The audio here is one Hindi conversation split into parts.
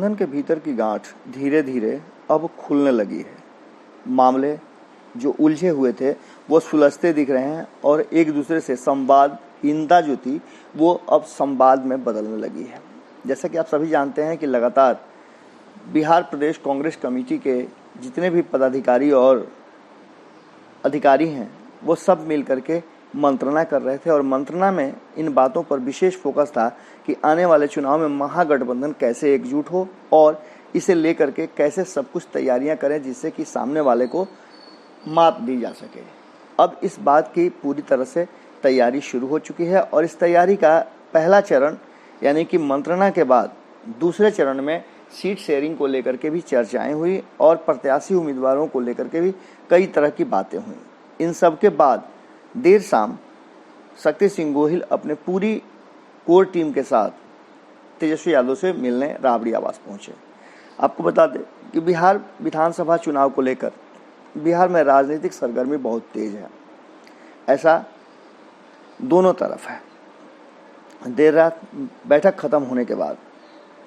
गठबंधन के भीतर की गांठ धीरे धीरे अब खुलने लगी है। मामले जो उलझे हुए थे वो सुलझते दिख रहे हैं और एक दूसरे से संवादहीनता जो थी वो अब संवाद में बदलने लगी है। जैसा कि आप सभी जानते हैं कि लगातार बिहार प्रदेश कांग्रेस कमेटी के जितने भी पदाधिकारी और अधिकारी हैं वो सब मिल करके मंत्रणा कर रहे थे और मंत्रणा में इन बातों पर विशेष फोकस था कि आने वाले चुनाव में महागठबंधन कैसे एकजुट हो और इसे लेकर के कैसे सब कुछ तैयारियां करें जिससे कि सामने वाले को मात दी जा सके। अब इस बात की पूरी तरह से तैयारी शुरू हो चुकी है और इस तैयारी का पहला चरण यानी कि मंत्रणा के बाद दूसरे चरण में सीट शेयरिंग को लेकर के भी चर्चाएं हुई और प्रत्याशी उम्मीदवारों को लेकर के भी कई तरह की बातें हुई। इन सब के बाद देर शाम शक्ति सिंह गोहिल अपने पूरी कोर टीम के साथ तेजस्वी यादव से मिलने राबड़ी आवास पहुंचे। आपको बता दें कि बिहार विधानसभा चुनाव को लेकर बिहार में राजनीतिक सरगर्मी बहुत तेज है, ऐसा दोनों तरफ है। देर रात बैठक खत्म होने के बाद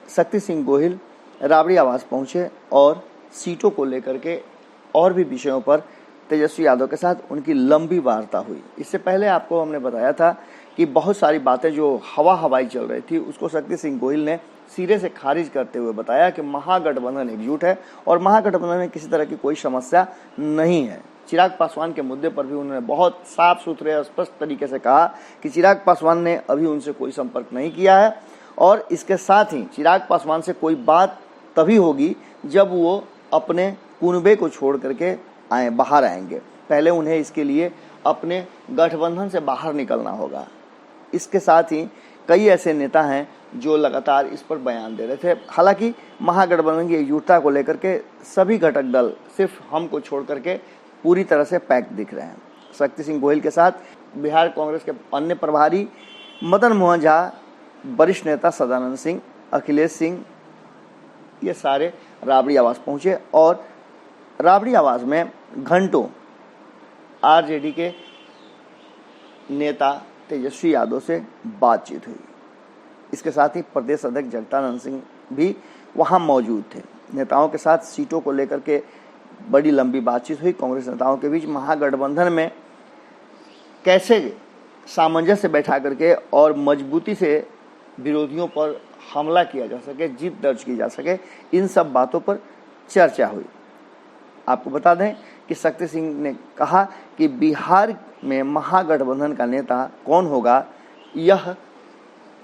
शक्ति सिंह गोहिल राबड़ी आवास पहुंचे और सीटों को लेकर के और भी विषयों पर तेजस्वी यादव के साथ उनकी लंबी वार्ता हुई। इससे पहले आपको हमने बताया था कि बहुत सारी बातें जो हवाई चल रही थी उसको शक्ति सिंह गोहिल ने सिरे से खारिज करते हुए बताया कि महागठबंधन एकजुट है और महागठबंधन में किसी तरह की कोई समस्या नहीं है। चिराग पासवान के मुद्दे पर भी उन्होंने बहुत साफ सुथरे और स्पष्ट तरीके से कहा कि चिराग पासवान ने अभी उनसे कोई संपर्क नहीं किया है और इसके साथ ही चिराग पासवान से कोई बात तभी होगी जब वो अपने कुनबे को छोड़ करके बाहर आएंगे। पहले उन्हें इसके लिए अपने गठबंधन से बाहर निकलना होगा। इसके साथ ही कई ऐसे नेता हैं जो लगातार इस पर बयान दे रहे थे। हालांकि महागठबंधन की एकजुटता को लेकर के सभी घटक दल सिर्फ हम को छोड़ करके पूरी तरह से पैक दिख रहे हैं। शक्ति सिंह गोहिल के साथ बिहार कांग्रेस के अन्य प्रभारी मदन मोहन झा, वरिष्ठ नेता सदानंद सिंह, अखिलेश सिंह, ये सारे राबड़ी आवास पहुंचे और राबड़ी आवास में घंटों आरजेडी के नेता तेजस्वी यादव से बातचीत हुई। इसके साथ ही प्रदेश अध्यक्ष जगदानंद सिंह भी वहां मौजूद थे। नेताओं के साथ सीटों को लेकर के बड़ी लंबी बातचीत हुई। कांग्रेस नेताओं के बीच महागठबंधन में कैसे सामंजस्य बैठा करके और मजबूती से विरोधियों पर हमला किया जा सके, जीत दर्ज की जा सके, इन सब बातों पर चर्चा हुई। आपको बता दें कि शक्ति सिंह ने कहा कि बिहार में महागठबंधन का नेता कौन होगा यह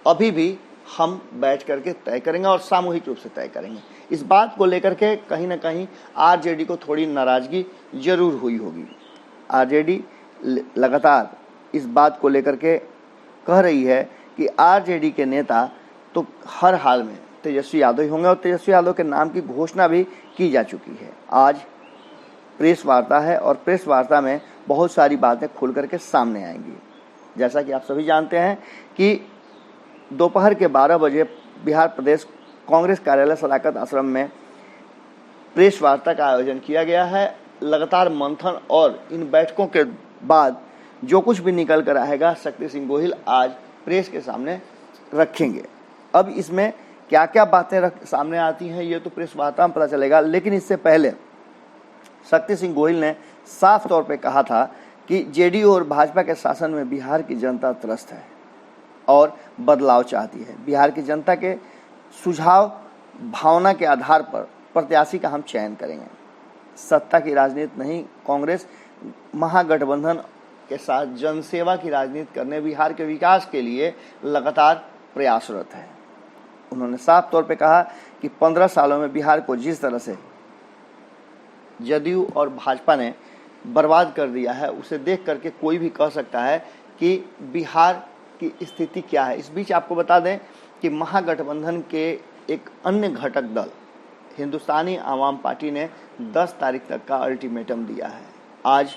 अभी भी हम बैठ करके तय करेंगे और सामूहिक रूप से तय करेंगे। इस बात को लेकर के कहीं ना कहीं आरजेडी को थोड़ी नाराजगी जरूर हुई होगी। आरजेडी लगातार इस बात को लेकर के कह रही है कि आरजेडी के नेता तो हर हाल में तेजस्वी यादव ही होंगे और तेजस्वी यादव के नाम की घोषणा भी की जा चुकी है। आज प्रेस वार्ता है और प्रेस वार्ता में बहुत सारी बातें खुल करके सामने आएंगी। जैसा कि आप सभी जानते हैं कि दोपहर के 12 बजे बिहार प्रदेश कांग्रेस कार्यालय सदाकत आश्रम में प्रेस वार्ता का आयोजन किया गया है। लगातार मंथन और इन बैठकों के बाद जो कुछ भी निकल कर आएगा शक्ति सिंह गोहिल आज प्रेस के सामने रखेंगे। अब इसमें क्या क्या बातें सामने आती हैं ये तो प्रेस वार्ता में पता चलेगा, लेकिन इससे पहले शक्ति सिंह गोहिल ने साफ तौर पे कहा था कि जेडीयू और भाजपा के शासन में बिहार की जनता त्रस्त है और बदलाव चाहती है। बिहार की जनता के सुझाव भावना के आधार पर प्रत्याशी का हम चयन करेंगे। सत्ता की राजनीति नहीं, कांग्रेस महागठबंधन के साथ जनसेवा की राजनीति करने, बिहार के विकास के लिए लगातार प्रयासरत है। उन्होंने साफ तौर पे कहा कि 15 सालों में बिहार को जिस तरह से जदयू और भाजपा ने बर्बाद कर दिया है उसे देख करके कोई भी कह सकता है कि बिहार की स्थिति क्या है। इस बीच आपको बता दें कि महागठबंधन के एक अन्य घटक दल हिंदुस्तानी आवाम पार्टी ने 10 तारीख तक का अल्टीमेटम दिया है। आज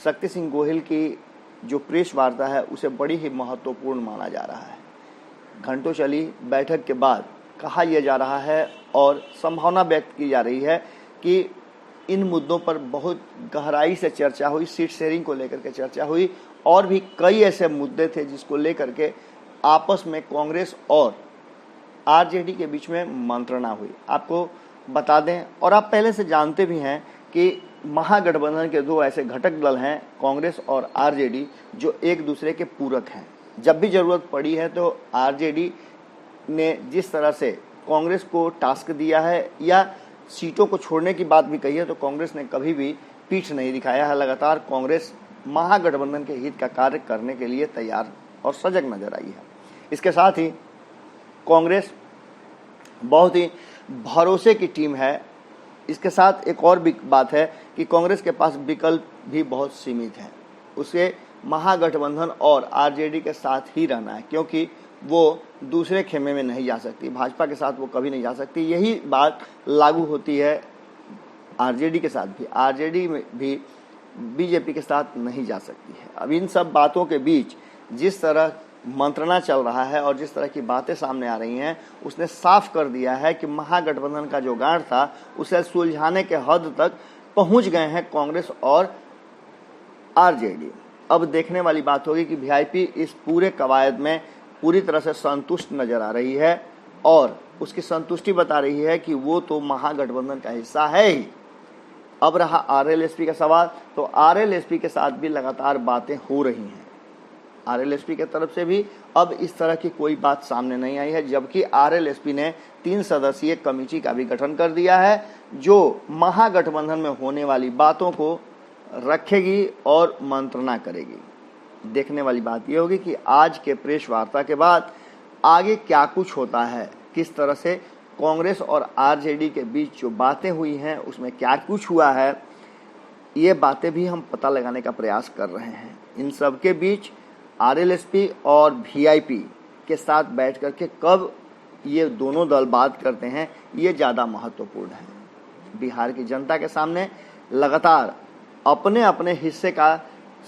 शक्ति सिंह गोहिल की जो प्रेस वार्ता है उसे बड़ी ही महत्वपूर्ण माना जा रहा है। घंटों चली बैठक के बाद कहा यह जा रहा है और संभावना व्यक्त की जा रही है कि इन मुद्दों पर बहुत गहराई से चर्चा हुई। सीट शेयरिंग को लेकर के चर्चा हुई और भी कई ऐसे मुद्दे थे जिसको लेकर के आपस में कांग्रेस और आरजेडी के बीच में मंत्रणा हुई। आपको बता दें, और आप पहले से जानते भी हैं कि महागठबंधन के दो ऐसे घटक दल हैं, कांग्रेस और आरजेडी, जो एक दूसरे के पूरक हैं। जब भी जरूरत पड़ी है तो आरजेडी ने जिस तरह से कांग्रेस को टास्क दिया है या सीटों को छोड़ने की बात भी कही है, तो कांग्रेस ने कभी भी पीठ नहीं दिखाया है। लगातार कांग्रेस महागठबंधन के हित का कार्य करने के लिए तैयार और सजग नजर आई है। इसके साथ ही कांग्रेस बहुत ही भरोसे की टीम है। इसके साथ एक और भी बात है कि कांग्रेस के पास विकल्प भी बहुत सीमित हैं। उसे महागठबंधन और आरजेडी के साथ ही रहना है, क्योंकि वो दूसरे खेमे में नहीं जा सकती। भाजपा के साथ वो कभी नहीं जा सकती। यही बात लागू होती है आरजेडी के साथ भी। आरजेडी में भी बीजेपी के साथ नहीं जा सकती है। अब इन सब बातों के बीच जिस तरह मंत्रणा चल रहा है और जिस तरह की बातें सामने आ रही हैं, उसने साफ कर दिया है कि महागठबंधन का जो गांठ था उसे सुलझाने के हद तक पहुंच गए हैं कांग्रेस और आरजेडी। अब देखने वाली बात होगी कि वीआईपी इस पूरे कवायद में पूरी तरह से संतुष्ट नजर आ रही है और उसकी संतुष्टि बता रही है कि वो तो महागठबंधन का हिस्सा है ही। अब रहा आरएलएसपी का सवाल, तो आरएलएसपी के साथ भी लगातार बातें हो रही हैं। आरएलएसपी के तरफ से भी अब इस तरह की कोई बात सामने नहीं आई है, जबकि आरएलएसपी ने 3 सदस्यीय कमेटी का भी गठन कर दिया है, जो महागठबंधन में होने वाली बातों को रखेगी और मंत्रणा करेगी। देखने वाली बात यह होगी कि आज के प्रेस वार्ता के बाद आगे क्या कुछ होता है, किस तरह से कांग्रेस और आरजेडी के बीच जो बातें हुई हैं उसमें क्या कुछ हुआ है, ये बातें भी हम पता लगाने का प्रयास कर रहे हैं। इन सब के बीच आरएलएसपी और वीआईपी के साथ बैठ करके कब ये दोनों दल बात करते हैं, ये ज़्यादा महत्वपूर्ण है। बिहार की जनता के सामने लगातार अपने अपने हिस्से का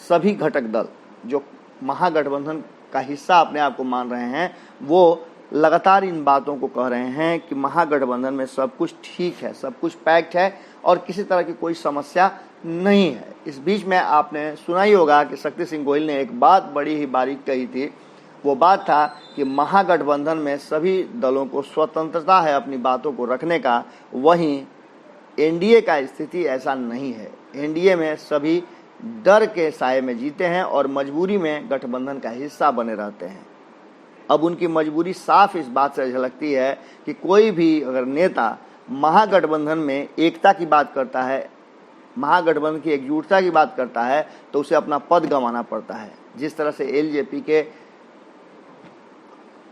सभी घटक दल जो महागठबंधन का हिस्सा अपने आप को मान रहे हैं, वो लगातार इन बातों को कह रहे हैं कि महागठबंधन में सब कुछ ठीक है, सब कुछ पैक्ट है और किसी तरह की कोई समस्या नहीं है। इस बीच में आपने सुना ही होगा कि शक्ति सिंह गोहिल ने एक बात बड़ी ही बारीक कही थी। वो बात था कि महागठबंधन में सभी दलों को स्वतंत्रता है अपनी बातों को रखने का, वहीं एनडीए का स्थिति ऐसा नहीं है। एनडीए में सभी डर के साए में जीते हैं और मजबूरी में गठबंधन का हिस्सा बने रहते हैं। अब उनकी मजबूरी साफ इस बात से झलकती है कि कोई भी अगर नेता महागठबंधन में एकता की बात करता है, महागठबंधन की एकजुटता की बात करता है, तो उसे अपना पद गंवाना पड़ता है। जिस तरह से एलजेपी के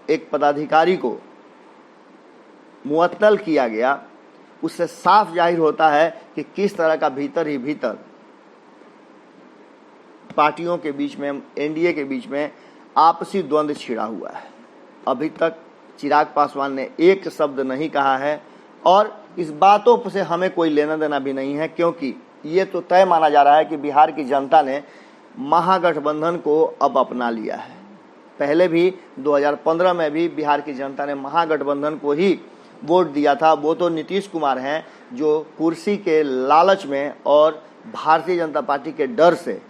एक पदाधिकारी को मुअत्तल किया गया, उससे साफ जाहिर होता है कि किस तरह का भीतर ही भीतर पार्टियों के बीच में, एनडीए के बीच में आपसी द्वंद्व छिड़ा हुआ है। अभी तक चिराग पासवान ने एक शब्द नहीं कहा है और इस बातों से हमें कोई लेना देना भी नहीं है, क्योंकि ये तो तय माना जा रहा है कि बिहार की जनता ने महागठबंधन को अब अपना लिया है। पहले भी 2015 में भी बिहार की जनता ने महागठबंधन को ही वोट दिया था। वो तो नीतीश कुमार हैं जो कुर्सी के लालच में और भारतीय जनता पार्टी के डर से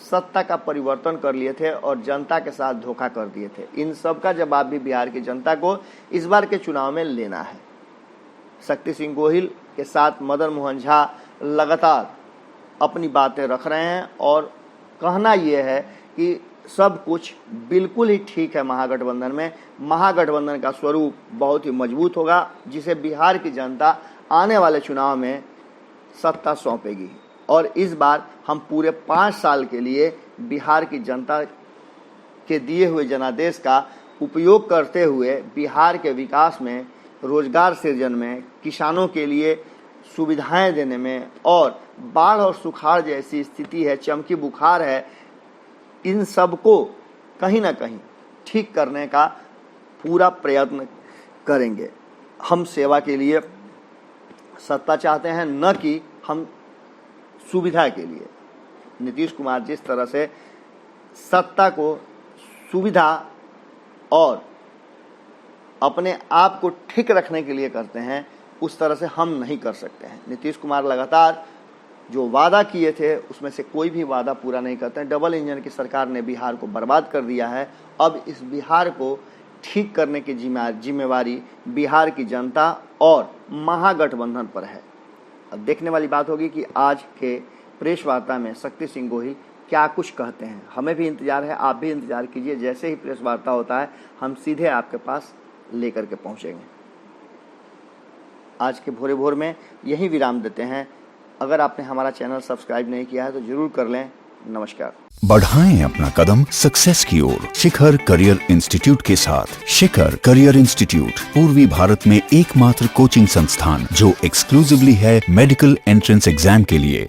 सत्ता का परिवर्तन कर लिए थे और जनता के साथ धोखा कर दिए थे। इन सब का जवाब भी बिहार की जनता को इस बार के चुनाव में लेना है। शक्ति सिंह गोहिल के साथ मदन मोहन झा लगातार अपनी बातें रख रहे हैं और कहना यह है कि सब कुछ बिल्कुल ही ठीक है। महागठबंधन में महागठबंधन का स्वरूप बहुत ही मजबूत होगा, जिसे बिहार की जनता आने वाले चुनाव में सत्ता सौंपेगी और इस बार हम पूरे 5 साल के लिए बिहार की जनता के दिए हुए जनादेश का उपयोग करते हुए बिहार के विकास में, रोजगार सृजन में, किसानों के लिए सुविधाएं देने में, और बाढ़ और सुखाड़ जैसी स्थिति है, चमकी बुखार है, इन सब को कहीं ना कहीं ठीक करने का पूरा प्रयत्न करेंगे। हम सेवा के लिए सत्ता चाहते हैं, न कि हम सुविधा के लिए। नीतीश कुमार जिस तरह से सत्ता को सुविधा और अपने आप को ठीक रखने के लिए करते हैं, उस तरह से हम नहीं कर सकते हैं। नीतीश कुमार लगातार जो वादा किए थे उसमें से कोई भी वादा पूरा नहीं करते हैं। डबल इंजन की सरकार ने बिहार को बर्बाद कर दिया है। अब इस बिहार को ठीक करने की जिम्मेवारी बिहार की जनता और महागठबंधन पर है। अब देखने वाली बात होगी कि आज के प्रेस वार्ता में शक्ति सिंह गोहिल क्या कुछ कहते हैं। हमें भी इंतजार है, आप भी इंतजार कीजिए। जैसे ही प्रेस वार्ता होता है हम सीधे आपके पास लेकर के पहुंचेंगे। आज के भोरे भोर में यही विराम देते हैं। अगर आपने हमारा चैनल सब्सक्राइब नहीं किया है तो जरूर कर लें। नमस्कार। बढ़ाएं अपना कदम सक्सेस की ओर शिखर करियर इंस्टीट्यूट के साथ। शिखर करियर इंस्टीट्यूट पूर्वी भारत में एकमात्र कोचिंग संस्थान जो एक्सक्लूसिवली है मेडिकल एंट्रेंस एग्जाम के लिए।